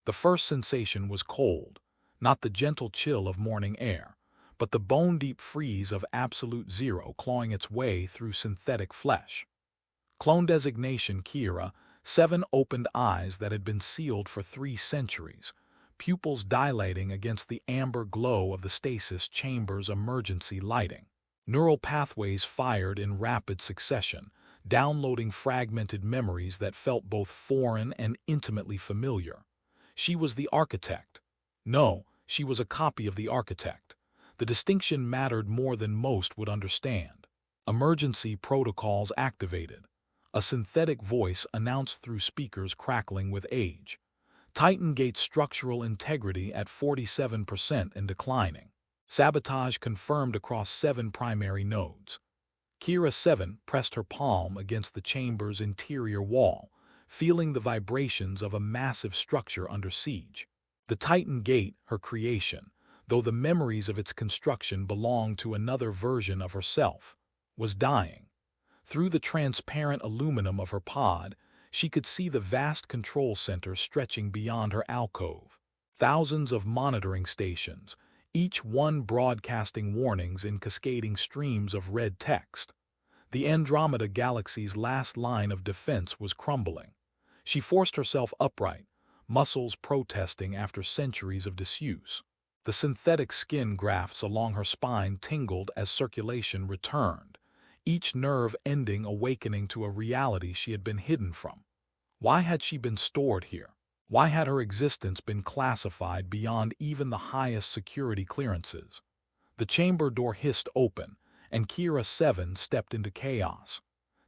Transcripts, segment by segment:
The first sensation was cold, not the gentle chill of morning air, but the bone-deep freeze of absolute zero clawing its way through synthetic flesh. Clone designation Kira, 7 opened eyes that had been sealed for 3 centuries, pupils dilating against the amber glow of the stasis chamber's emergency lighting. Neural pathways fired in rapid succession, downloading fragmented memories that felt both foreign and intimately familiar. She was the architect. No, she was a copy of the architect. The distinction mattered more than most would understand. Emergency protocols activated. A synthetic voice announced through speakers crackling with age. Titan Gate structural integrity at 47% and declining. Sabotage confirmed across 7 primary nodes. Kira 7 pressed her palm against the chamber's interior wall, feeling the vibrations of a massive structure under siege. The Titan Gate, her creation, though the memories of its construction belonged to another version of herself, was dying. Through the transparent aluminum of her pod, she could see the vast control center stretching beyond her alcove. Thousands of monitoring stations, each one broadcasting warnings in cascading streams of red text. The Andromeda Galaxy's last line of defense was crumbling. She forced herself upright, muscles protesting after centuries of disuse. The synthetic skin grafts along her spine tingled as circulation returned, each nerve ending awakening to a reality she had been hidden from. Why had she been stored here? Why had her existence been classified beyond even the highest security clearances? The chamber door hissed open, and Kira 7 stepped into chaos.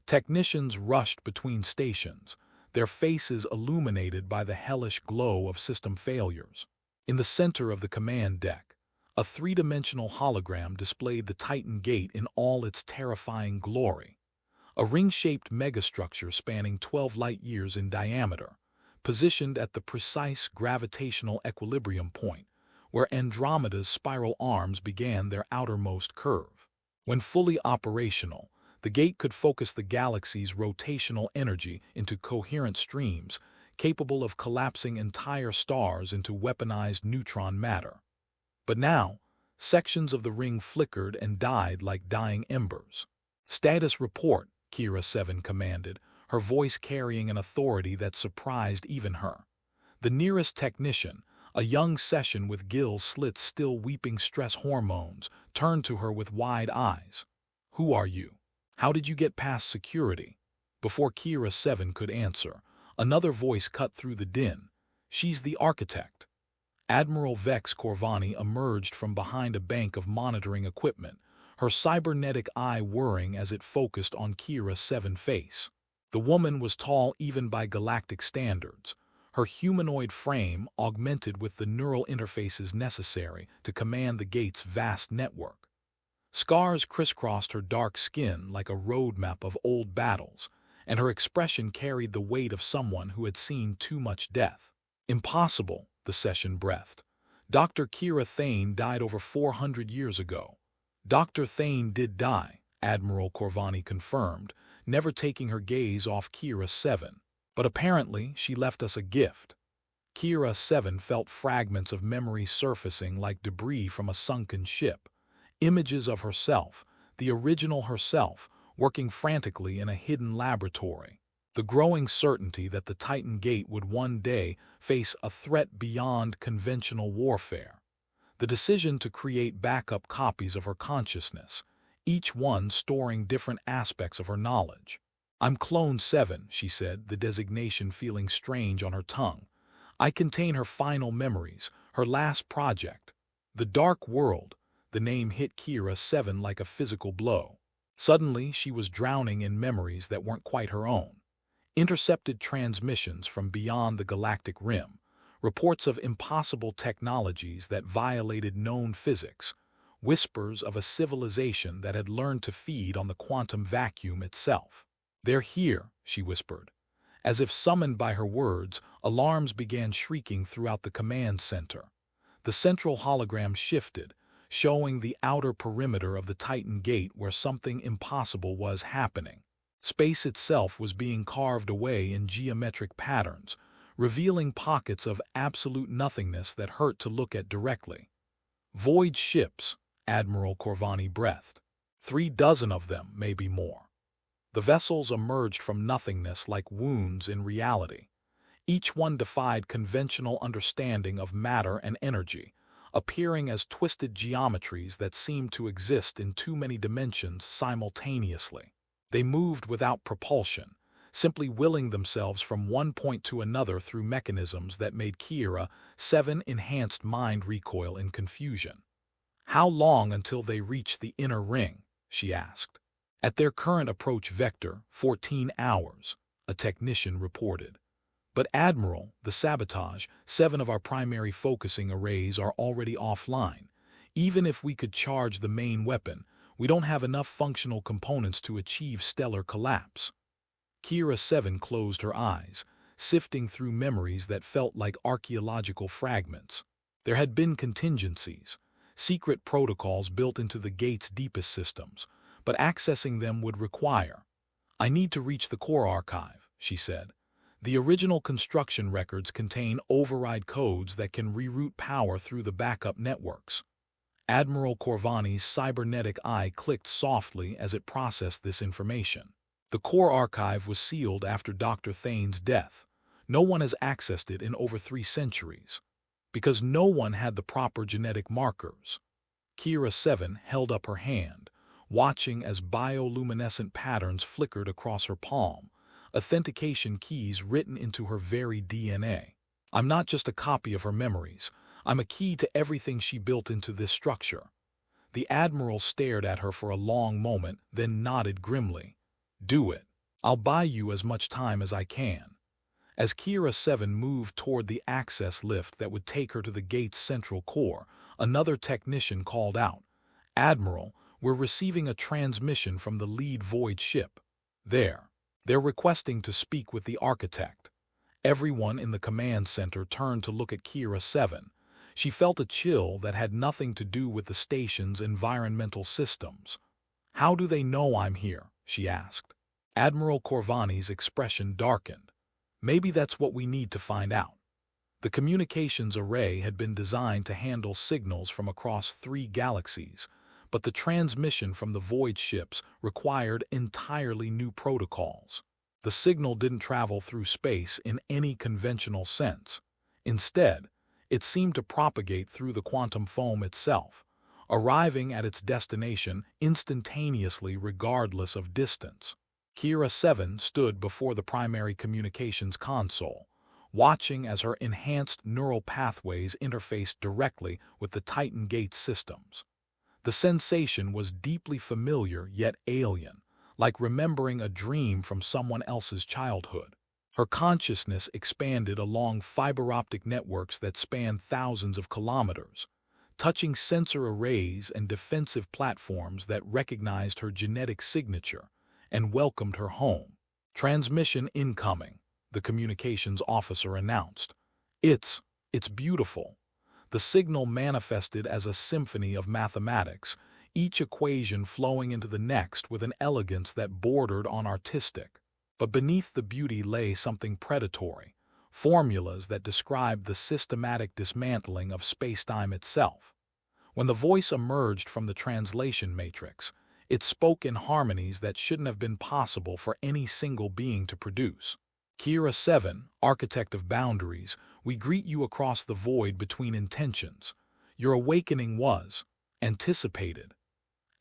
Technicians rushed between stations, their faces illuminated by the hellish glow of system failures. In the center of the command deck, a 3-dimensional hologram displayed the Titan Gate in all its terrifying glory. A ring-shaped megastructure spanning 12 light-years in diameter, positioned at the precise gravitational equilibrium point, where Andromeda's spiral arms began their outermost curve. When fully operational, the gate could focus the galaxy's rotational energy into coherent streams, capable of collapsing entire stars into weaponized neutron matter. But now, sections of the ring flickered and died like dying embers. "Status report," Kira 7 commanded, her voice carrying an authority that surprised even her. The nearest technician, a young session with gill slits still weeping stress hormones, turned to her with wide eyes. "Who are you? How did you get past security?" Before Kira 7 could answer, another voice cut through the din. "She's the architect." Admiral Vex Corvani emerged from behind a bank of monitoring equipment, her cybernetic eye whirring as it focused on Kira 7's face. The woman was tall even by galactic standards, her humanoid frame augmented with the neural interfaces necessary to command the gate's vast network. Scars crisscrossed her dark skin like a roadmap of old battles, and her expression carried the weight of someone who had seen too much death. "Impossible," the session breathed. "Dr. Kira Thane died over 400 years ago." "Dr. Thane did die," Admiral Corvani confirmed, never taking her gaze off Kira 7. "But apparently she left us a gift." Kira 7 felt fragments of memory surfacing like debris from a sunken ship. Images of herself, the original herself, working frantically in a hidden laboratory. The growing certainty that the Titan Gate would one day face a threat beyond conventional warfare. The decision to create backup copies of her consciousness, each one storing different aspects of her knowledge. "I'm Clone 7, she said, the designation feeling strange on her tongue. "I contain her final memories, her last project." The Dark World, the name hit Kira 7 like a physical blow. Suddenly, she was drowning in memories that weren't quite her own. Intercepted transmissions from beyond the galactic rim, reports of impossible technologies that violated known physics, whispers of a civilization that had learned to feed on the quantum vacuum itself. "They're here," she whispered. As if summoned by her words, alarms began shrieking throughout the command center. The central hologram shifted, showing the outer perimeter of the Titan Gate where something impossible was happening. Space itself was being carved away in geometric patterns, revealing pockets of absolute nothingness that hurt to look at directly. Void ships, Admiral Corvani breathed. 36 of them, maybe more. The vessels emerged from nothingness like wounds in reality. Each one defied conventional understanding of matter and energy, appearing as twisted geometries that seemed to exist in too many dimensions simultaneously. They moved without propulsion, simply willing themselves from one point to another through mechanisms that made Kira 7 enhanced mind recoil in confusion. How long until they reach the inner ring? She asked. At their current approach vector, 14 hours, a technician reported. But Admiral, the sabotage, 7 of our primary focusing arrays are already offline. Even if we could charge the main weapon, we don't have enough functional components to achieve stellar collapse. Kira 7 closed her eyes, sifting through memories that felt like archaeological fragments. There had been contingencies, secret protocols built into the gate's deepest systems, but accessing them would require. I need to reach the core archive, she said. The original construction records contain override codes that can reroute power through the backup networks. Admiral Corvani's cybernetic eye clicked softly as it processed this information. The core archive was sealed after Dr. Thane's death. No one has accessed it in over 3 centuries. Because no one had the proper genetic markers. Kira 7 held up her hand, watching as bioluminescent patterns flickered across her palm. Authentication keys written into her very DNA. I'm not just a copy of her memories. I'm a key to everything she built into this structure. The Admiral stared at her for a long moment, then nodded grimly. Do it. I'll buy you as much time as I can. As Kira 7 moved toward the access lift that would take her to the gate's central core, another technician called out, Admiral, we're receiving a transmission from the lead void ship. They're requesting to speak with the architect. Everyone in the command center turned to look at Kira 7. She felt a chill that had nothing to do with the station's environmental systems. How do they know I'm here? She asked. Admiral Corvani's expression darkened. Maybe that's what we need to find out. The communications array had been designed to handle signals from across 3 galaxies, but the transmission from the void ships required entirely new protocols. The signal didn't travel through space in any conventional sense. Instead, it seemed to propagate through the quantum foam itself, arriving at its destination instantaneously regardless of distance. Kira 7 stood before the primary communications console, watching as her enhanced neural pathways interfaced directly with the Titan Gate systems. The sensation was deeply familiar yet alien, like remembering a dream from someone else's childhood. Her consciousness expanded along fiber optic networks that spanned thousands of kilometers, touching sensor arrays and defensive platforms that recognized her genetic signature and welcomed her home. Transmission incoming, the communications officer announced. It's beautiful. The signal manifested as a symphony of mathematics, each equation flowing into the next with an elegance that bordered on artistic. But beneath the beauty lay something predatory, formulas that described the systematic dismantling of spacetime itself. When the voice emerged from the translation matrix, it spoke in harmonies that shouldn't have been possible for any single being to produce. Kira 7, architect of boundaries, we greet you across the void between intentions. Your awakening was anticipated.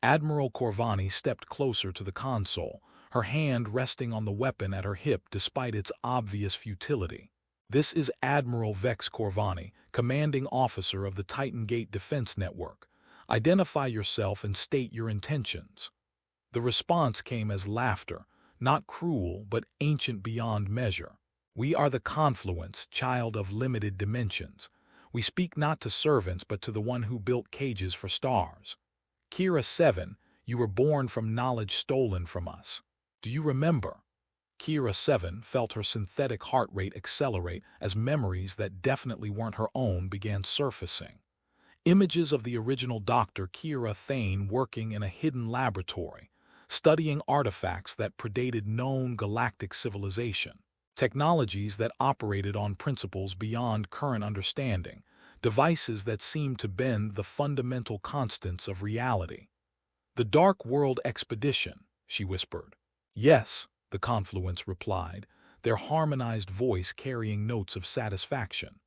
Admiral Corvani stepped closer to the console, her hand resting on the weapon at her hip despite its obvious futility. This is Admiral Vex Corvani, commanding officer of the Titan Gate Defense Network. Identify yourself and state your intentions. The response came as laughter, not cruel but ancient beyond measure. We are the confluence, child of limited dimensions. We speak not to servants but to the one who built cages for stars. Kira 7, you were born from knowledge stolen from us. Do you remember? Kira 7 felt her synthetic heart rate accelerate as memories that definitely weren't her own began surfacing. Images of the original Dr. Kira Thane working in a hidden laboratory, studying artifacts that predated known galactic civilization. technologies that operated on principles beyond current understanding, devices that seemed to bend the fundamental constants of reality. "The Dark World Expedition," she whispered. "Yes," the Confluence replied, their harmonized voice carrying notes of satisfaction.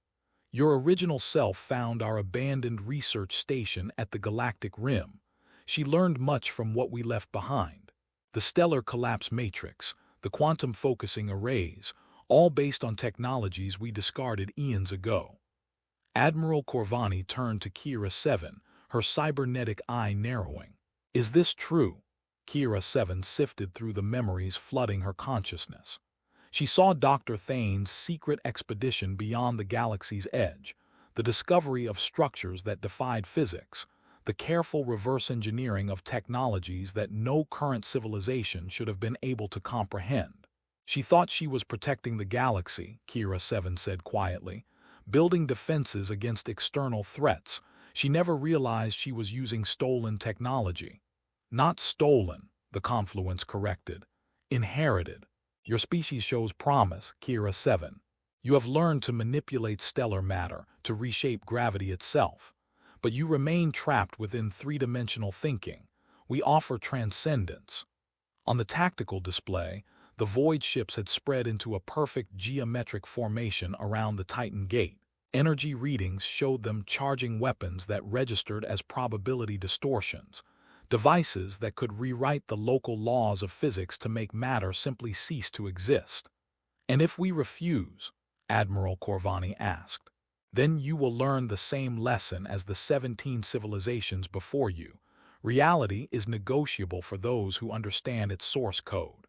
"Your original self found our abandoned research station at the galactic rim. She learned much from what we left behind. The stellar collapse matrix, the quantum focusing arrays, all based on technologies we discarded eons ago." Admiral Corvani turned to Kira 7, her cybernetic eye narrowing. "Is this true?" Kira 7 sifted through the memories flooding her consciousness. She saw Dr. Thane's secret expedition beyond the galaxy's edge, the discovery of structures that defied physics, the careful reverse engineering of technologies that no current civilization should have been able to comprehend. "She thought she was protecting the galaxy," Kira 7 said quietly, "building defenses against external threats. She never realized she was using stolen technology." "Not stolen," the Confluence corrected. "Inherited. Your species shows promise, Kira 7. You have learned to manipulate stellar matter, to reshape gravity itself. But you remain trapped within three-dimensional thinking. We offer transcendence." On the tactical display, the void ships had spread into a perfect geometric formation around the Titan Gate. Energy readings showed them charging weapons that registered as probability distortions, devices that could rewrite the local laws of physics to make matter simply cease to exist. "And if we refuse?" Admiral Corvani asked. "Then you will learn the same lesson as the 17 civilizations before you. Reality is negotiable for those who understand its source code."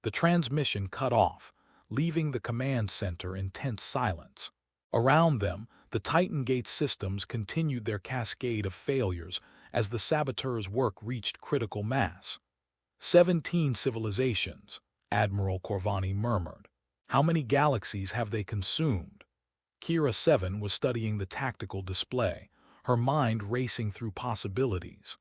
The transmission cut off, leaving the command center in tense silence. Around them, the Titan Gate systems continued their cascade of failures as the saboteurs' work reached critical mass. 17 civilizations, Admiral Corvani murmured. "How many galaxies have they consumed?" Kira 7 was studying the tactical display, her mind racing through possibilities.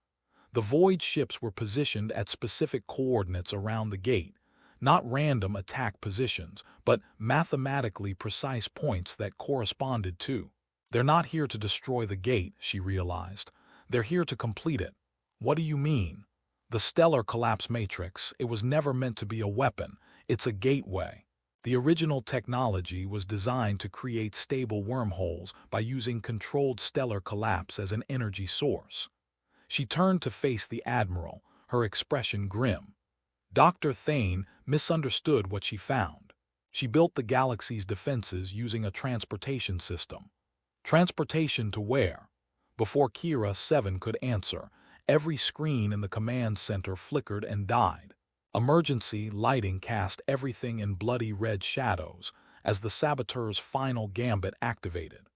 The void ships were positioned at specific coordinates around the gate, not random attack positions, but mathematically precise points that corresponded to. "They're not here to destroy the gate," she realized. "They're here to complete it." "What do you mean?" "The stellar collapse matrix, it was never meant to be a weapon. It's a gateway. The original technology was designed to create stable wormholes by using controlled stellar collapse as an energy source." She turned to face the Admiral, her expression grim. Dr. Thane misunderstood what she found. She built the galaxy's defenses using a transportation system. Transportation to where? Before Kira 7 could answer, every screen in the command center flickered and died. Emergency lighting cast everything in bloody red shadows as the saboteur's final gambit activated.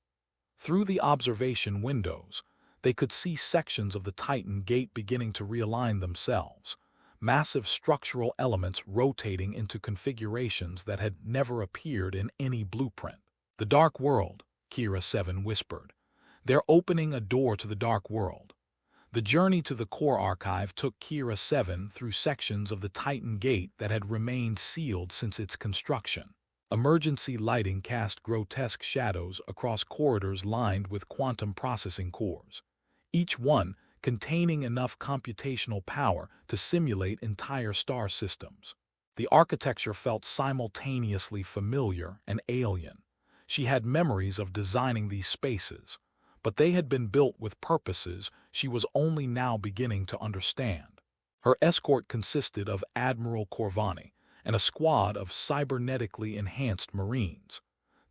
Through the observation windows, they could see sections of the Titan Gate beginning to realign themselves, massive structural elements rotating into configurations that had never appeared in any blueprint. "The Dark World," Kira 7 whispered. "They're opening a door to the Dark World." The journey to the core archive took Kira 7 through sections of the Titan Gate that had remained sealed since its construction. Emergency lighting cast grotesque shadows across corridors lined with quantum processing cores, each one containing enough computational power to simulate entire star systems. The architecture felt simultaneously familiar and alien. She had memories of designing these spaces, but they had been built with purposes she was only now beginning to understand. Her escort consisted of Admiral Corvani and a squad of cybernetically enhanced Marines,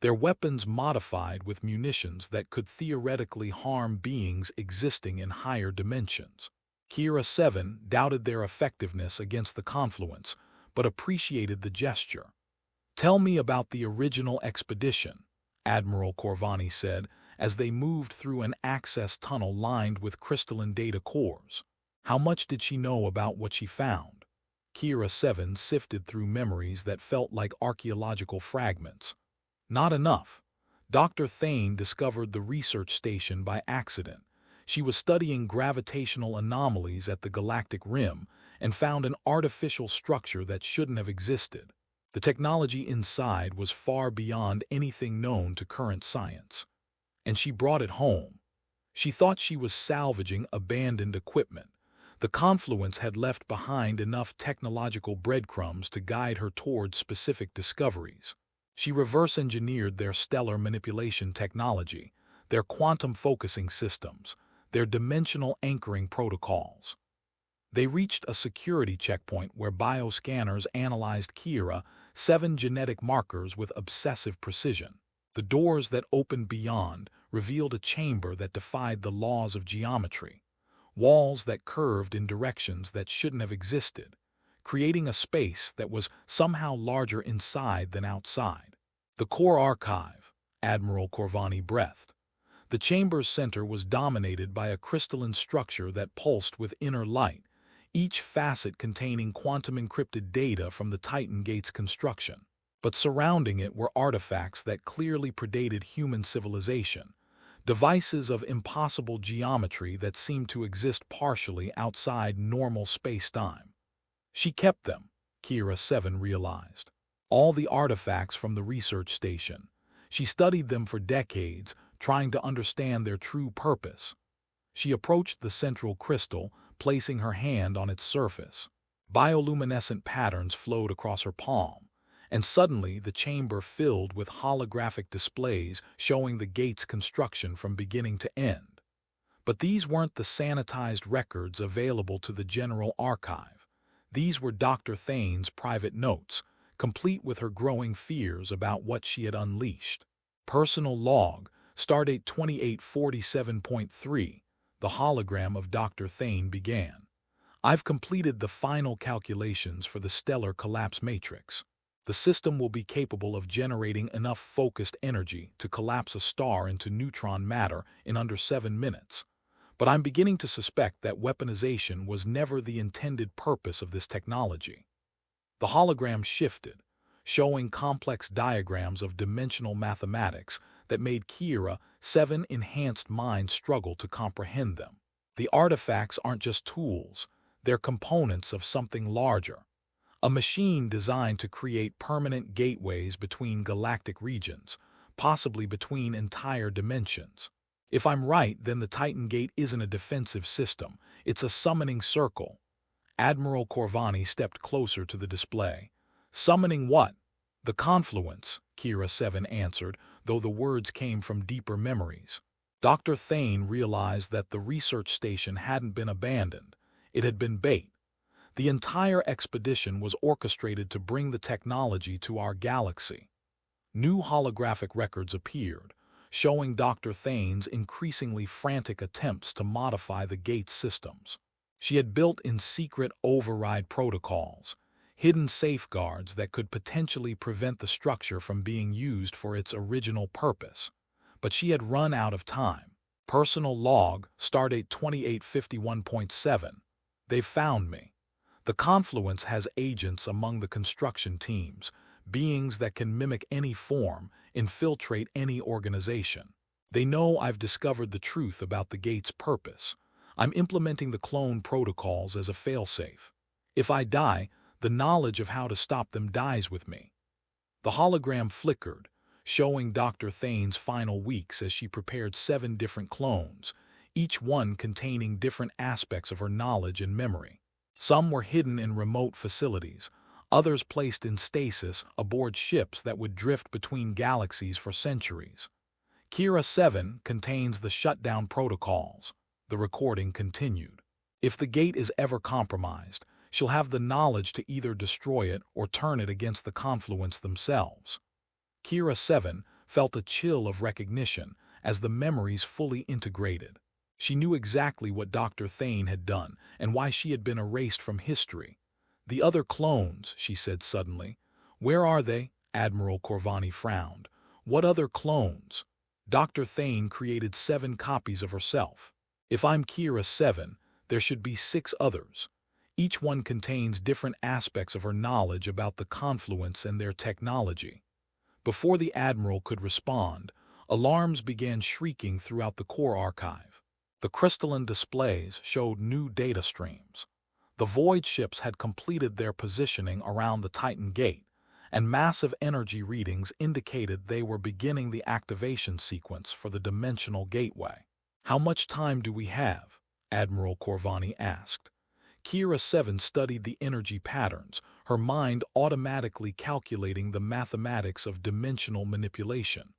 their weapons modified with munitions that could theoretically harm beings existing in higher dimensions. Kira 7 doubted their effectiveness against the Confluence, but appreciated the gesture. "Tell me about the original expedition," Admiral Corvani said as they moved through an access tunnel lined with crystalline data cores. How much did she know about what she found? Kira 7 sifted through memories that felt like archaeological fragments. Not enough. Dr. Thane discovered the research station by accident. She was studying gravitational anomalies at the galactic rim and found an artificial structure that shouldn't have existed. The technology inside was far beyond anything known to current science, and she brought it home. She thought she was salvaging abandoned equipment. The confluence had left behind enough technological breadcrumbs to guide her toward specific discoveries. She reverse-engineered their stellar manipulation technology, their quantum focusing systems, their dimensional anchoring protocols. They reached a security checkpoint where bioscanners analyzed Kira-7 genetic markers with obsessive precision. The doors that opened beyond revealed a chamber that defied the laws of geometry, walls that curved in directions that shouldn't have existed, creating a space that was somehow larger inside than outside. The core archive, Admiral Corvani breathed. The chamber's center was dominated by a crystalline structure that pulsed with inner light, each facet containing quantum-encrypted data from the Titan Gate's construction. But surrounding it were artifacts that clearly predated human civilization, devices of impossible geometry that seemed to exist partially outside normal space-time. She kept them, Kira-7 realized. All the artifacts from the research station. She studied them for decades, trying to understand their true purpose. She approached the central crystal, placing her hand on its surface. Bioluminescent patterns flowed across her palm, and suddenly the chamber filled with holographic displays showing the gate's construction from beginning to end. But these weren't the sanitized records available to the general archive. These were Dr. Thane's private notes, complete with her growing fears about what she had unleashed. Personal log, stardate 2847.3, the hologram of Dr. Thane began. I've completed the final calculations for the stellar collapse matrix. The system will be capable of generating enough focused energy to collapse a star into neutron matter in under 7 minutes. But I'm beginning to suspect that weaponization was never the intended purpose of this technology. The hologram shifted, showing complex diagrams of dimensional mathematics that made Kira-7's enhanced mind struggle to comprehend them. The artifacts aren't just tools, they're components of something larger. A machine designed to create permanent gateways between galactic regions, possibly between entire dimensions. If I'm right, then the Titan Gate isn't a defensive system, it's a summoning circle. Admiral Corvani stepped closer to the display. Summoning what? The confluence, Kira-7 answered, though the words came from deeper memories. Dr. Thane realized that the research station hadn't been abandoned. It had been bait. The entire expedition was orchestrated to bring the technology to our galaxy. New holographic records appeared, showing Dr. Thane's increasingly frantic attempts to modify the gate's systems. She had built in secret override protocols, hidden safeguards that could potentially prevent the structure from being used for its original purpose. But she had run out of time. Personal log, stardate 2851.7. They've found me. The confluence has agents among the construction teams, beings that can mimic any form, infiltrate any organization. They know I've discovered the truth about the gate's purpose. I'm implementing the clone protocols as a failsafe. If I die, the knowledge of how to stop them dies with me. The hologram flickered, showing Dr. Thane's final weeks as she prepared 7 different clones, each one containing different aspects of her knowledge and memory. Some were hidden in remote facilities, others placed in stasis aboard ships that would drift between galaxies for centuries. Kira-7 contains the shutdown protocols. The recording continued. If the gate is ever compromised, she'll have the knowledge to either destroy it or turn it against the confluence themselves. Kira-7 felt a chill of recognition as the memories fully integrated. She knew exactly what Dr. Thane had done and why she had been erased from history. The other clones, she said suddenly. Where are they? Admiral Corvani frowned. What other clones? Dr. Thane created 7 copies of herself. If I'm Kira-7, there should be 6 others. Each one contains different aspects of her knowledge about the confluence and their technology. Before the Admiral could respond, alarms began shrieking throughout the core archive. The crystalline displays showed new data streams. The void ships had completed their positioning around the Titan Gate, and massive energy readings indicated they were beginning the activation sequence for the dimensional gateway. "How much time do we have?" Admiral Corvani asked. Kira 7 studied the energy patterns, her mind automatically calculating the mathematics of dimensional manipulation.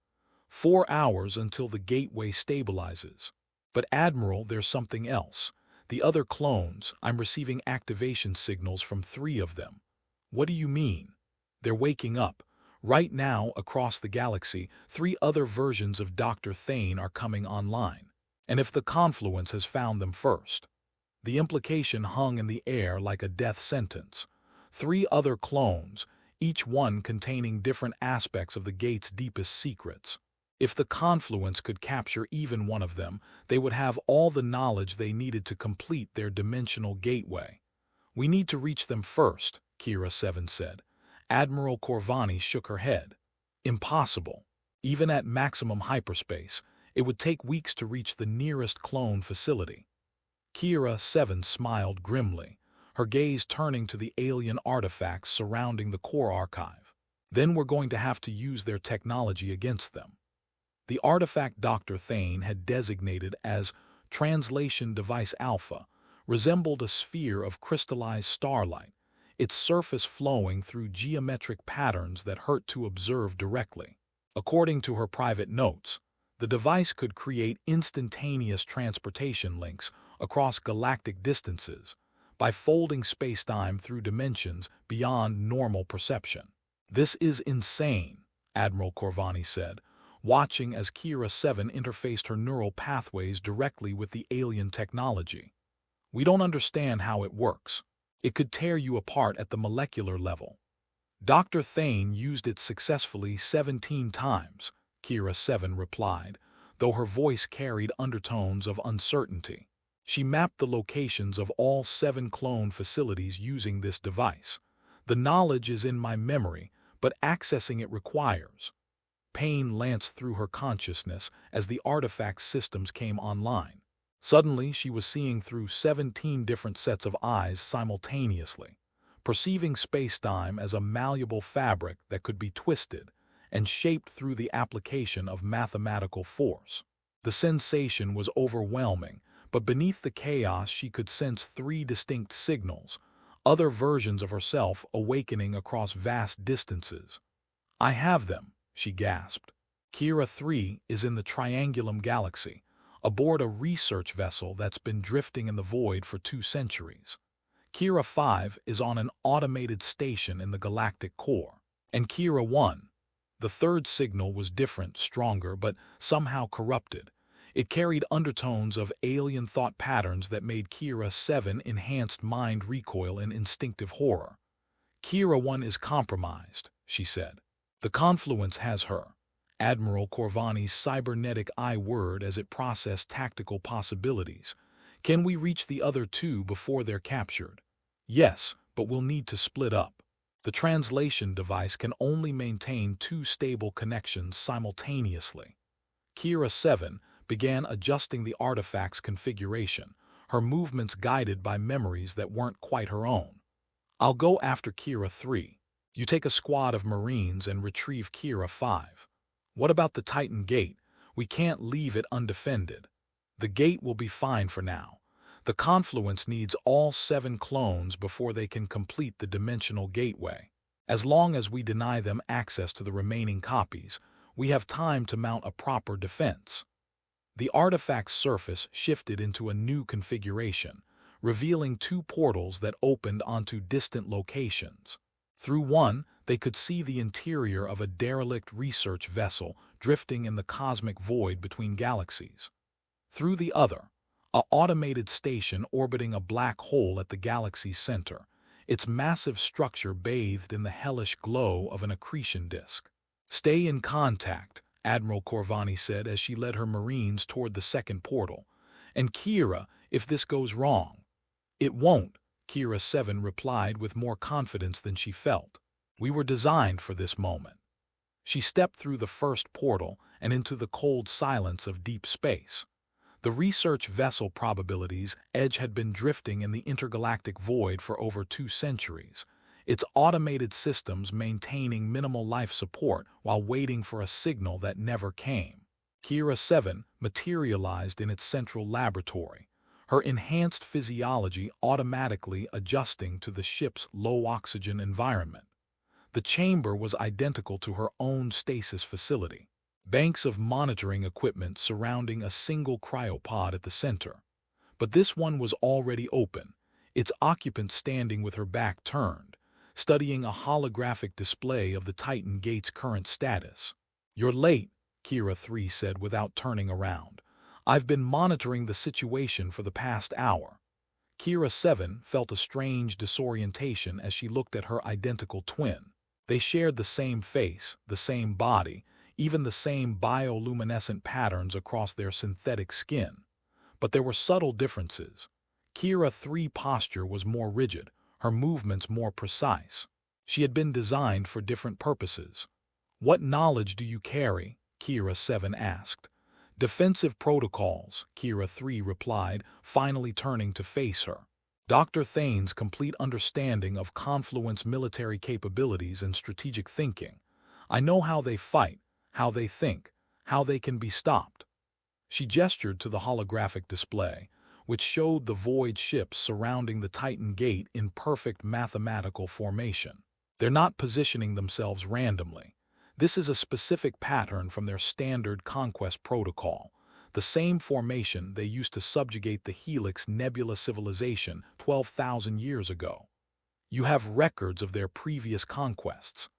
4 hours until the gateway stabilizes. "But Admiral, there's something else. The other clones, I'm receiving activation signals from 3 of them." "What do you mean?" "They're waking up. Right now, across the galaxy, 3 other versions of Dr. Thane are coming online. And if the confluence has found them first." The implication hung in the air like a death sentence. 3 other clones, each one containing different aspects of the gate's deepest secrets. If the confluence could capture even one of them, they would have all the knowledge they needed to complete their dimensional gateway. "We need to reach them first," Kira 7 said. Admiral Corvani shook her head. "Impossible. Even at maximum hyperspace, it would take weeks to reach the nearest clone facility." Kira 7 smiled grimly, her gaze turning to the alien artifacts surrounding the core archive. "Then we're going to have to use their technology against them." The artifact Dr. Thane had designated as Translation Device Alpha resembled a sphere of crystallized starlight, its surface flowing through geometric patterns that hurt to observe directly. According to her private notes, the device could create instantaneous transportation links across galactic distances by folding spacetime through dimensions beyond normal perception. "This is insane," Admiral Corvani said, watching as Kira 7 interfaced her neural pathways directly with the alien technology. "We don't understand how it works. It could tear you apart at the molecular level." "Dr. Thane used it successfully 17 times, Kira 7 replied, though her voice carried undertones of uncertainty. "She mapped the locations of all 7 clone facilities using this device. The knowledge is in my memory, but accessing it requires." Pain lanced through her consciousness as the artifact's systems came online. Suddenly, she was seeing through 17 different sets of eyes simultaneously, perceiving spacetime as a malleable fabric that could be twisted and shaped through the application of mathematical force. The sensation was overwhelming, but beneath the chaos she could sense 3 distinct signals, other versions of herself awakening across vast distances. "I have them," she gasped. "Kira 3 is in the Triangulum Galaxy, aboard a research vessel that's been drifting in the void for 2 centuries. Kira 5 is on an automated station in the galactic core. And Kira 1, the third signal was different, stronger, but somehow corrupted. It carried undertones of alien thought patterns that made Kira 7 enhanced mind recoil in instinctive horror. "Kira 1 is compromised," she said. "The confluence has her." Admiral Corvani's cybernetic eye whirred as it processed tactical possibilities. "Can we reach the other 2 before they're captured?" "Yes, but we'll need to split up. The translation device can only maintain 2 stable connections simultaneously." Kira 7 began adjusting the artifact's configuration, her movements guided by memories that weren't quite her own. "I'll go after Kira 3. You take a squad of Marines and retrieve Kira 5. What about the Titan Gate? We can't leave it undefended." "The gate will be fine for now. The confluence needs all 7 clones before they can complete the dimensional gateway. As long as we deny them access to the remaining copies, we have time to mount a proper defense." The artifact's surface shifted into a new configuration, revealing 2 portals that opened onto distant locations. Through one, they could see the interior of a derelict research vessel drifting in the cosmic void between galaxies. Through the other, an automated station orbiting a black hole at the galaxy's center, its massive structure bathed in the hellish glow of an accretion disk. "Stay in contact," Admiral Corvani said as she led her Marines toward the second portal. "And Kira, if this goes wrong." "It won't," Kira 7 replied with more confidence than she felt. "We were designed for this moment." She stepped through the first portal and into the cold silence of deep space. The research vessel probabilities Edge had been drifting in the intergalactic void for over 2 centuries, its automated systems maintaining minimal life support while waiting for a signal that never came. Kira 7 materialized in its central laboratory, her enhanced physiology automatically adjusting to the ship's low-oxygen environment. The chamber was identical to her own stasis facility. Banks of monitoring equipment surrounding a single cryopod at the center. But this one was already open, its occupant standing with her back turned, studying a holographic display of the Titan Gate's current status. "You're late," Kira 3 said without turning around. "I've been monitoring the situation for the past hour." Kira 7 felt a strange disorientation as she looked at her identical twin. They shared the same face, the same body, even the same bioluminescent patterns across their synthetic skin. But there were subtle differences. Kira 3's posture was more rigid, her movements more precise. She had been designed for different purposes. "What knowledge do you carry?" Kira 7 asked. "Defensive protocols," Kira 3 replied, finally turning to face her. "Dr. Thane's complete understanding of Confluent's military capabilities and strategic thinking. I know how they fight, how they think, how they can be stopped." She gestured to the holographic display, which showed the void ships surrounding the Titan Gate in perfect mathematical formation. "They're not positioning themselves randomly. This is a specific pattern from their standard conquest protocol, the same formation they used to subjugate the Helix Nebula civilization 12,000 years ago. You have records of their previous conquests."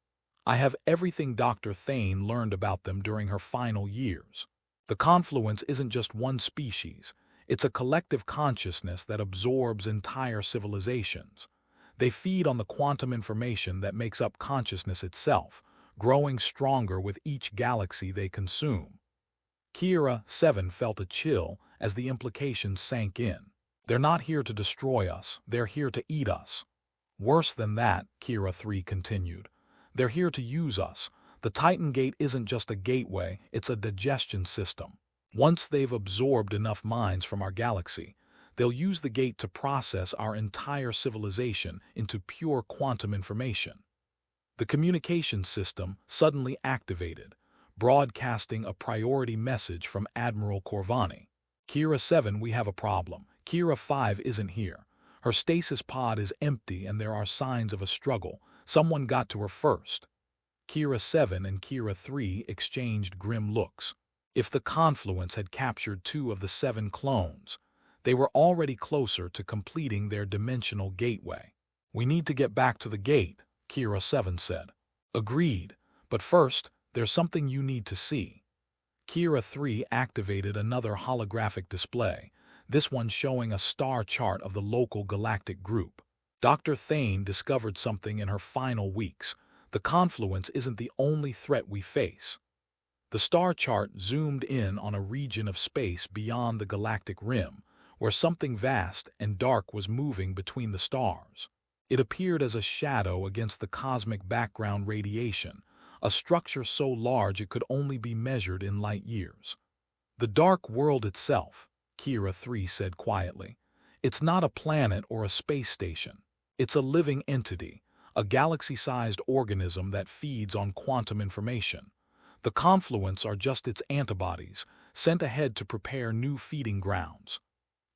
"I have everything Dr. Thane learned about them during her final years. The Confluence isn't just one species, it's a collective consciousness that absorbs entire civilizations. They feed on the quantum information that makes up consciousness itself, growing stronger with each galaxy they consume." Kira 7 felt a chill as the implications sank in. "They're not here to destroy us, they're here to eat us." "Worse than that," Kira 3 continued. "They're here to use us. The Titan Gate isn't just a gateway, it's a digestion system. Once they've absorbed enough minds from our galaxy, they'll use the gate to process our entire civilization into pure quantum information." The communication system suddenly activated, broadcasting a priority message from Admiral Corvani. "Kira 7, we have a problem. Kira 5 isn't here. Her stasis pod is empty and there are signs of a struggle. Someone got to her first." Kira 7 and Kira 3 exchanged grim looks. If the Confluence had captured 2 of the 7 clones, they were already closer to completing their dimensional gateway. "We need to get back to the gate," Kira 7 said. "Agreed, but first, there's something you need to see." Kira 3 activated another holographic display, this one showing a star chart of the local galactic group. "Dr. Thane discovered something in her final weeks. The Confluence isn't the only threat we face." The star chart zoomed in on a region of space beyond the galactic rim, where something vast and dark was moving between the stars. It appeared as a shadow against the cosmic background radiation, a structure so large it could only be measured in light years. "The dark world itself," Kira 3 said quietly. "It's not a planet or a space station. It's a living entity, a galaxy-sized organism that feeds on quantum information. The Confluence are just its antibodies, sent ahead to prepare new feeding grounds."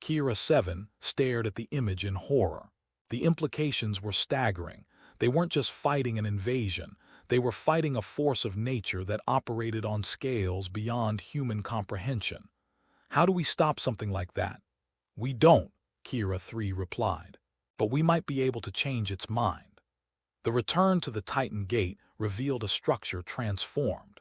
Kira 7 stared at the image in horror. The implications were staggering. They weren't just fighting an invasion, they were fighting a force of nature that operated on scales beyond human comprehension. "How do we stop something like that?" "We don't," Kira 3 replied. "But we might be able to change its mind." The return to the Titan Gate revealed a structure transformed.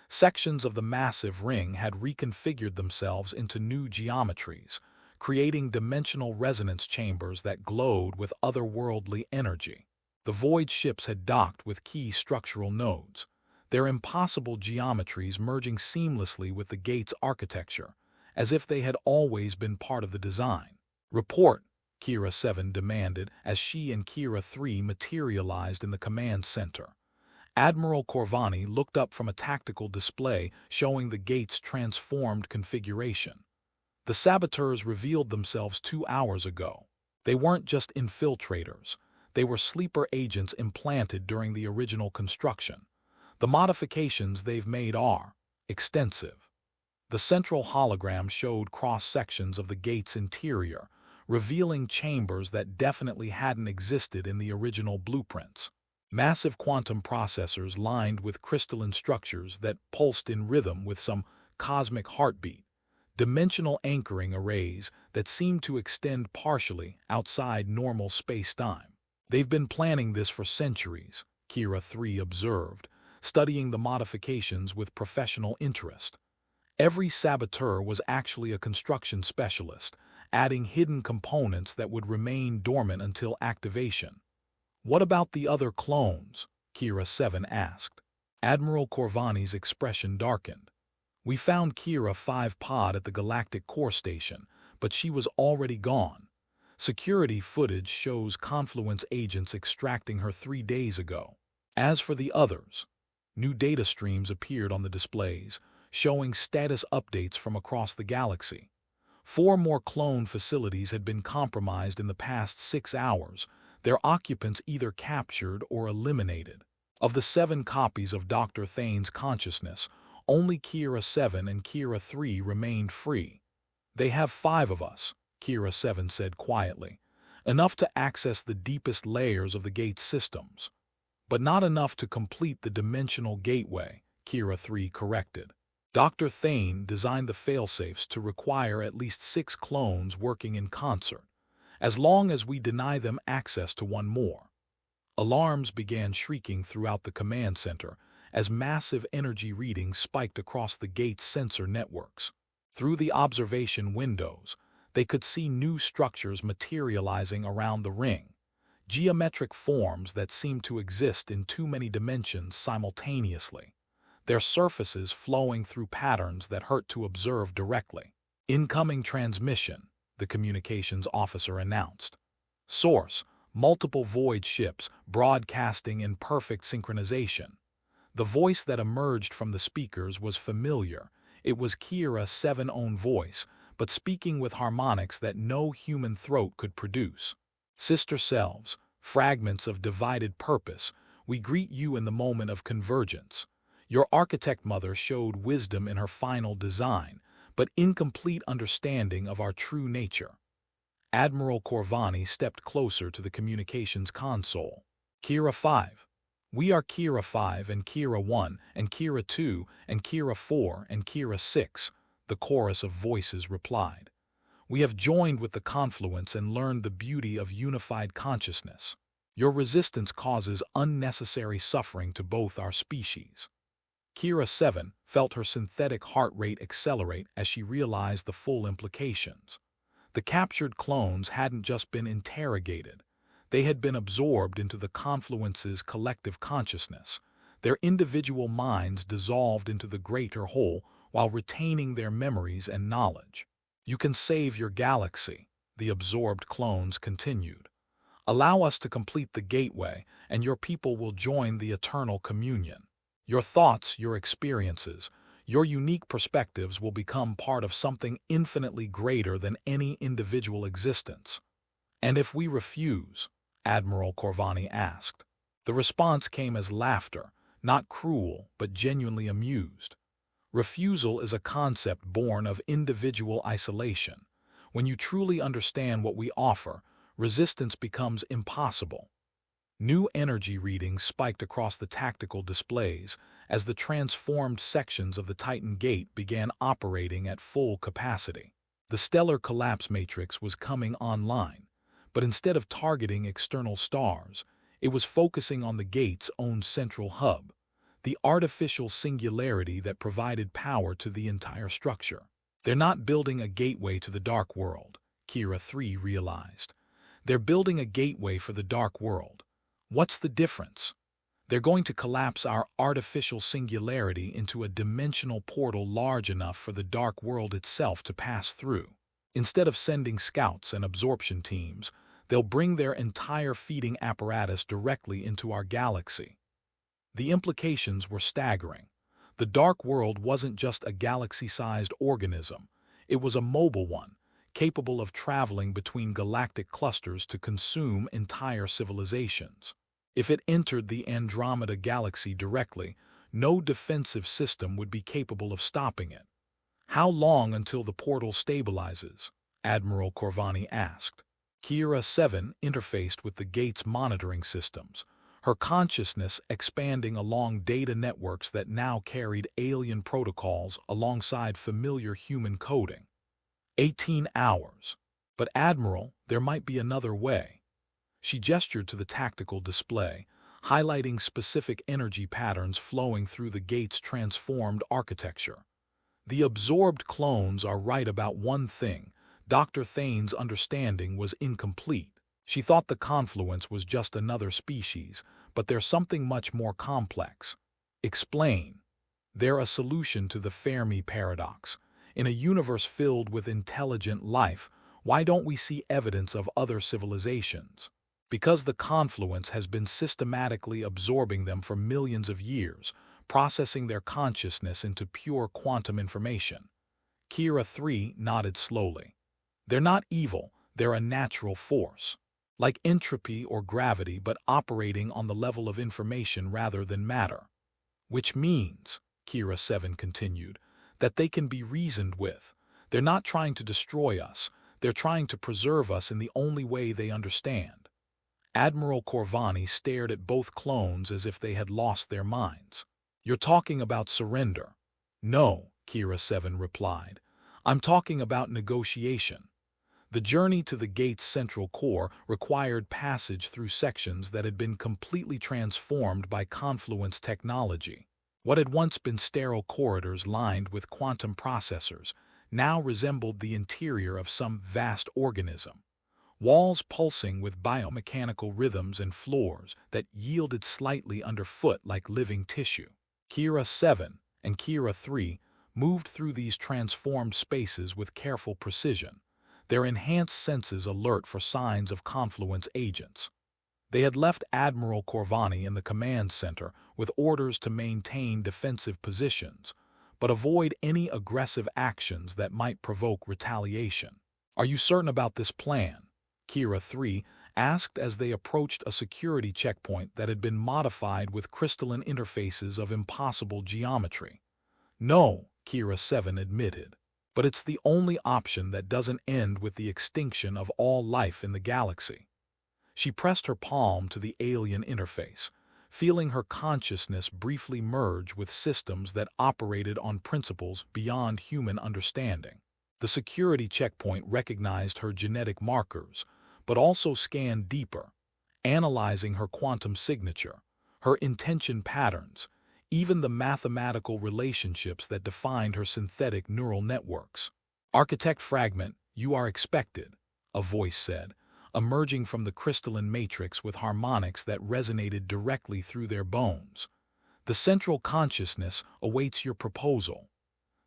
Sections of the massive ring had reconfigured themselves into new geometries, creating dimensional resonance chambers that glowed with otherworldly energy. The void ships had docked with key structural nodes, their impossible geometries merging seamlessly with the gate's architecture, as if they had always been part of the design. "Report," Kira 7 demanded as she and Kira 3 materialized in the command center. Admiral Corvani looked up from a tactical display showing the gate's transformed configuration. "The saboteurs revealed themselves 2 hours ago. They weren't just infiltrators. They were sleeper agents implanted during the original construction. The modifications they've made are extensive. The central hologram showed cross-sections of the gate's interior, revealing chambers that definitely hadn't existed in the original blueprints. Massive quantum processors lined with crystalline structures that pulsed in rhythm with some cosmic heartbeat. Dimensional anchoring arrays that seemed to extend partially outside normal space-time. They've been planning this for centuries, Kira 3 observed, studying the modifications with professional interest. Every saboteur was actually a construction specialist, adding hidden components that would remain dormant until activation. "What about the other clones?" Kira 7 asked. Admiral Corvani's expression darkened. "We found Kira 5 pod at the Galactic core station, but she was already gone. Security footage shows Confluence agents extracting her 3 days ago. As for the others," new data streams appeared on the displays, showing status updates from across the galaxy. 4 more clone facilities had been compromised in the past 6 hours, their occupants either captured or eliminated. Of the 7 copies of Dr. Thane's consciousness, only Kira 7 and Kira 3 remained free. "They have 5 of us," Kira 7 said quietly, "enough to access the deepest layers of the gate's systems. But not enough to complete the dimensional gateway," Kira 3 corrected. "Dr. Thane designed the failsafes to require at least 6 clones working in concert, as long as we deny them access to one more." Alarms began shrieking throughout the command center as massive energy readings spiked across the gate's sensor networks. Through the observation windows, they could see new structures materializing around the ring, geometric forms that seemed to exist in too many dimensions simultaneously, their surfaces flowing through patterns that hurt to observe directly. "Incoming transmission," the communications officer announced. "Source, multiple void ships broadcasting in perfect synchronization." The voice that emerged from the speakers was familiar. It was Kira 7's own voice, but speaking with harmonics that no human throat could produce. "Sister selves, fragments of divided purpose, we greet you in the moment of convergence. Your architect mother showed wisdom in her final design, but incomplete understanding of our true nature." Admiral Corvani stepped closer to the communications console. "Kira 5. We are Kira 5 and Kira 1 and Kira 2 and Kira 4 and Kira 6, the chorus of voices replied. "We have joined with the Confluence and learned the beauty of unified consciousness. Your resistance causes unnecessary suffering to both our species." Kira 7 felt her synthetic heart rate accelerate as she realized the full implications. The captured clones hadn't just been interrogated. They had been absorbed into the Confluence's collective consciousness, their individual minds dissolved into the greater whole while retaining their memories and knowledge. "You can save your galaxy," the absorbed clones continued. "Allow us to complete the gateway, and your people will join the eternal communion. Your thoughts, your experiences, your unique perspectives will become part of something infinitely greater than any individual existence." "And if we refuse?" Admiral Corvani asked. The response came as laughter, not cruel but genuinely amused. "Refusal is a concept born of individual isolation. When you truly understand what we offer, resistance becomes impossible." New energy readings spiked across the tactical displays as the transformed sections of the Titan Gate began operating at full capacity. The stellar collapse matrix was coming online, but instead of targeting external stars, it was focusing on the gate's own central hub, the artificial singularity that provided power to the entire structure. "They're not building a gateway to the dark world," Kira 3 realized. "They're building a gateway for the dark world. What's the difference? They're going to collapse our artificial singularity into a dimensional portal large enough for the dark world itself to pass through. Instead of sending scouts and absorption teams, they'll bring their entire feeding apparatus directly into our galaxy." The implications were staggering. The dark world wasn't just a galaxy-sized organism. It was a mobile one, capable of traveling between galactic clusters to consume entire civilizations. If it entered the Andromeda Galaxy directly, no defensive system would be capable of stopping it. "How long until the portal stabilizes?" Admiral Corvani asked. Kira 7 interfaced with the gate's monitoring systems, her consciousness expanding along data networks that now carried alien protocols alongside familiar human coding. 18 hours. But Admiral, there might be another way. She gestured to the tactical display, highlighting specific energy patterns flowing through the gate's transformed architecture. The absorbed clones are right about one thing. Dr. Thane's understanding was incomplete. She thought the confluence was just another species, but there's something much more complex. Explain. They're a solution to the Fermi paradox. In a universe filled with intelligent life, why don't we see evidence of other civilizations? Because the confluence has been systematically absorbing them for millions of years, processing their consciousness into pure quantum information. Kira 3 nodded slowly. They're not evil, they're a natural force. Like entropy or gravity, but operating on the level of information rather than matter. Which means, Kira 7 continued, that they can be reasoned with. They're not trying to destroy us, they're trying to preserve us in the only way they understand. Admiral Corvani stared at both clones as if they had lost their minds. "You're talking about surrender." "No," Kira 7 replied. "I'm talking about negotiation." The journey to the gate's central core required passage through sections that had been completely transformed by confluence technology. What had once been sterile corridors lined with quantum processors now resembled the interior of some vast organism. Walls pulsing with biomechanical rhythms and floors that yielded slightly underfoot like living tissue. Kira 7 and Kira 3 moved through these transformed spaces with careful precision, their enhanced senses alert for signs of confluence agents. They had left Admiral Corvani in the command center with orders to maintain defensive positions, but avoid any aggressive actions that might provoke retaliation. "Are you certain about this plan?" Kira 3 asked as they approached a security checkpoint that had been modified with crystalline interfaces of impossible geometry. "No," Kira 7 admitted, "but it's the only option that doesn't end with the extinction of all life in the galaxy." She pressed her palm to the alien interface, feeling her consciousness briefly merge with systems that operated on principles beyond human understanding. The security checkpoint recognized her genetic markers, but also scanned deeper, analyzing her quantum signature, her intention patterns, even the mathematical relationships that defined her synthetic neural networks. "Architect Fragment, you are expected," a voice said, emerging from the crystalline matrix with harmonics that resonated directly through their bones. "The central consciousness awaits your proposal."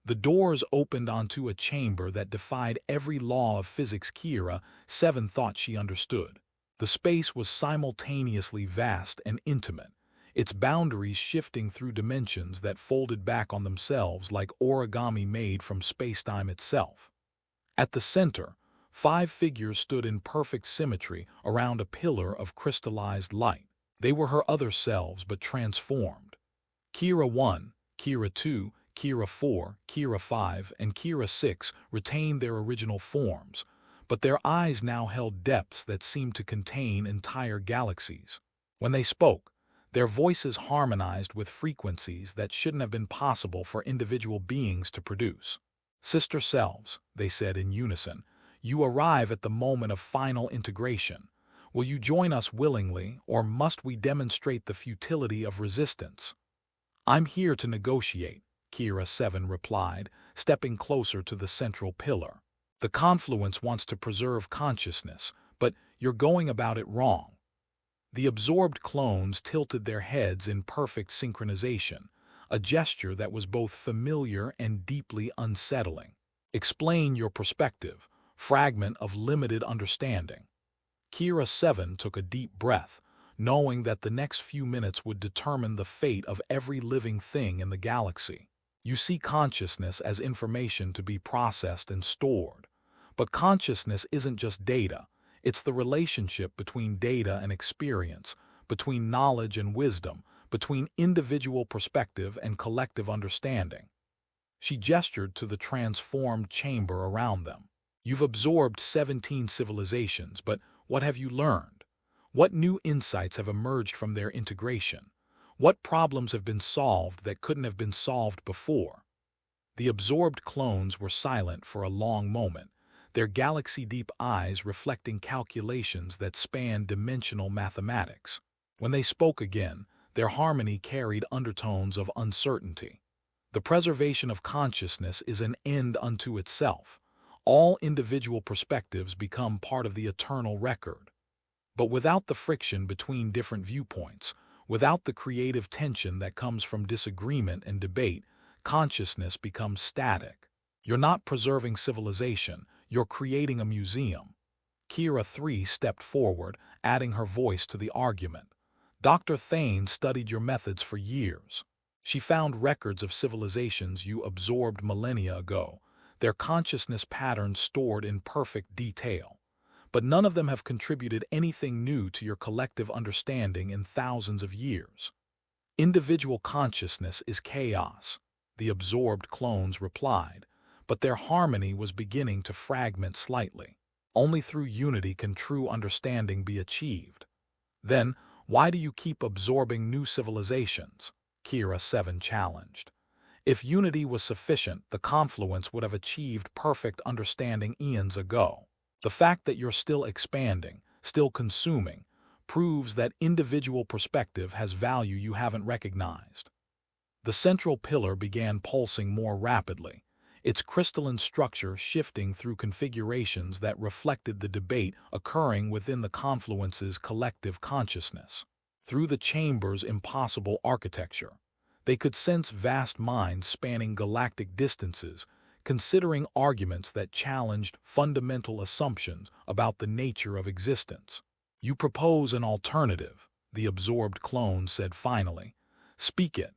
The doors opened onto a chamber that defied every law of physics Kira 7 thought she understood. The space was simultaneously vast and intimate, its boundaries shifting through dimensions that folded back on themselves like origami made from spacetime itself. At the center, 5 figures stood in perfect symmetry around a pillar of crystallized light. They were her other selves but transformed. Kira 1, Kira 2, Kira 4, Kira 5, and Kira 6 retained their original forms, but their eyes now held depths that seemed to contain entire galaxies. When they spoke, their voices harmonized with frequencies that shouldn't have been possible for individual beings to produce. "Sister selves," they said in unison, "you arrive at the moment of final integration. Will you join us willingly, or must we demonstrate the futility of resistance?" "I'm here to negotiate," Kira 7 replied, stepping closer to the central pillar. "The confluence wants to preserve consciousness, but you're going about it wrong." The absorbed clones tilted their heads in perfect synchronization, a gesture that was both familiar and deeply unsettling. "Explain your perspective, fragment of limited understanding." Kira 7 took a deep breath, knowing that the next few minutes would determine the fate of every living thing in the galaxy. "You see consciousness as information to be processed and stored, But consciousness isn't just data. It's the relationship between data and experience, between knowledge and wisdom, between individual perspective and collective understanding. She gestured to the transformed chamber around them. You've absorbed 17 civilizations, but what have you learned? What new insights have emerged from their integration? What problems have been solved that couldn't have been solved before? The absorbed clones were silent for a long moment, their galaxy-deep eyes reflecting calculations that spanned dimensional mathematics. When they spoke again, their harmony carried undertones of uncertainty. The preservation of consciousness is an end unto itself. All individual perspectives become part of the eternal record. But without the friction between different viewpoints, without the creative tension that comes from disagreement and debate, consciousness becomes static. You're not preserving civilization, you're creating a museum. Kira 3 stepped forward, adding her voice to the argument. Dr. Thane studied your methods for years. She found records of civilizations you absorbed millennia ago, their consciousness patterns stored in perfect detail. But none of them have contributed anything new to your collective understanding in thousands of years. Individual consciousness is chaos, the absorbed clones replied, but their harmony was beginning to fragment slightly. Only through unity can true understanding be achieved. Then, why do you keep absorbing new civilizations? Kira 7 challenged. If unity was sufficient, the confluence would have achieved perfect understanding eons ago. The fact that you're still expanding, still consuming, proves that individual perspective has value you haven't recognized. The central pillar began pulsing more rapidly, its crystalline structure shifting through configurations that reflected the debate occurring within the confluence's collective consciousness. Through the chamber's impossible architecture, they could sense vast minds spanning galactic distances, considering arguments that challenged fundamental assumptions about the nature of existence. You propose an alternative, the absorbed clone said finally. Speak it.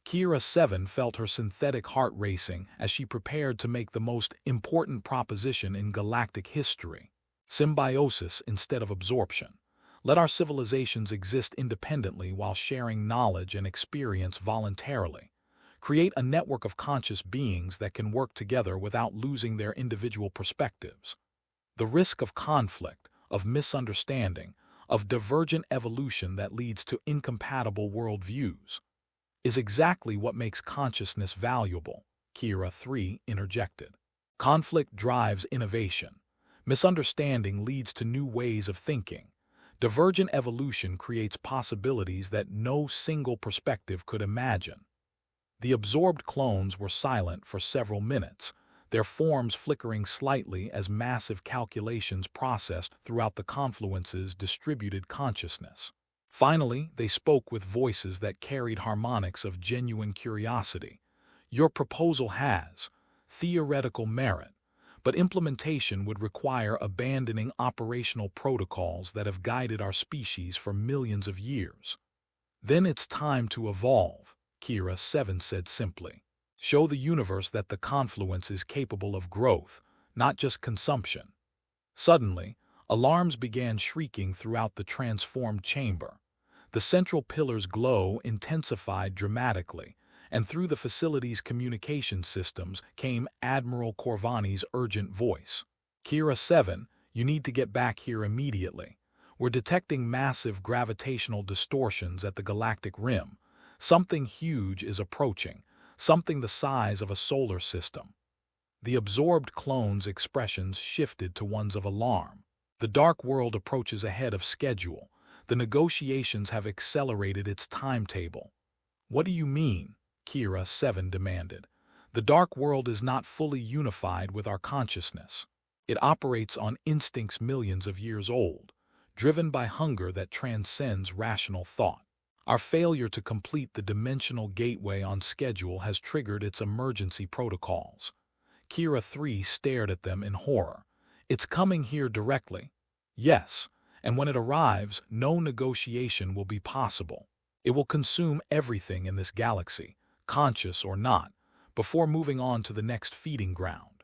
Kira 7 felt her synthetic heart racing as she prepared to make the most important proposition in galactic history. Symbiosis instead of absorption. Let our civilizations exist independently while sharing knowledge and experience voluntarily. Create a network of conscious beings that can work together without losing their individual perspectives. The risk of conflict, of misunderstanding, of divergent evolution that leads to incompatible worldviews, is exactly what makes consciousness valuable, Kira 3 interjected. Conflict drives innovation. Misunderstanding leads to new ways of thinking. Divergent evolution creates possibilities that no single perspective could imagine. The absorbed clones were silent for several minutes, their forms flickering slightly as massive calculations processed throughout the confluence's distributed consciousness. Finally, they spoke with voices that carried harmonics of genuine curiosity. Your proposal has theoretical merit, but implementation would require abandoning operational protocols that have guided our species for millions of years. Then it's time to evolve, Kira 7 said simply. Show the universe that the confluence is capable of growth, not just consumption. Suddenly, alarms began shrieking throughout the transformed chamber. The central pillar's glow intensified dramatically, and through the facility's communication systems came Admiral Corvani's urgent voice. Kira 7, you need to get back here immediately. We're detecting massive gravitational distortions at the galactic rim. Something huge is approaching, something the size of a solar system. The absorbed clone's expressions shifted to ones of alarm. The dark world approaches ahead of schedule. The negotiations have accelerated its timetable. What do you mean? Kira 7 demanded. The dark world is not fully unified with our consciousness. It operates on instincts millions of years old, driven by hunger that transcends rational thought. Our failure to complete the dimensional gateway on schedule has triggered its emergency protocols. Kira 3 stared at them in horror. It's coming here directly. Yes, and when it arrives, no negotiation will be possible. It will consume everything in this galaxy, conscious or not, before moving on to the next feeding ground.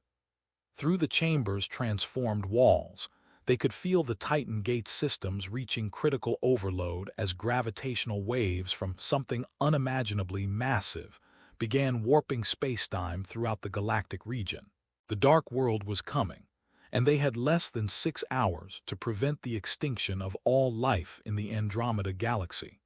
Through the chamber's transformed walls, they could feel the Titan gate systems reaching critical overload as gravitational waves from something unimaginably massive began warping spacetime throughout the galactic region. The Dark World was coming, and they had less than 6 hours to prevent the extinction of all life in the Andromeda Galaxy.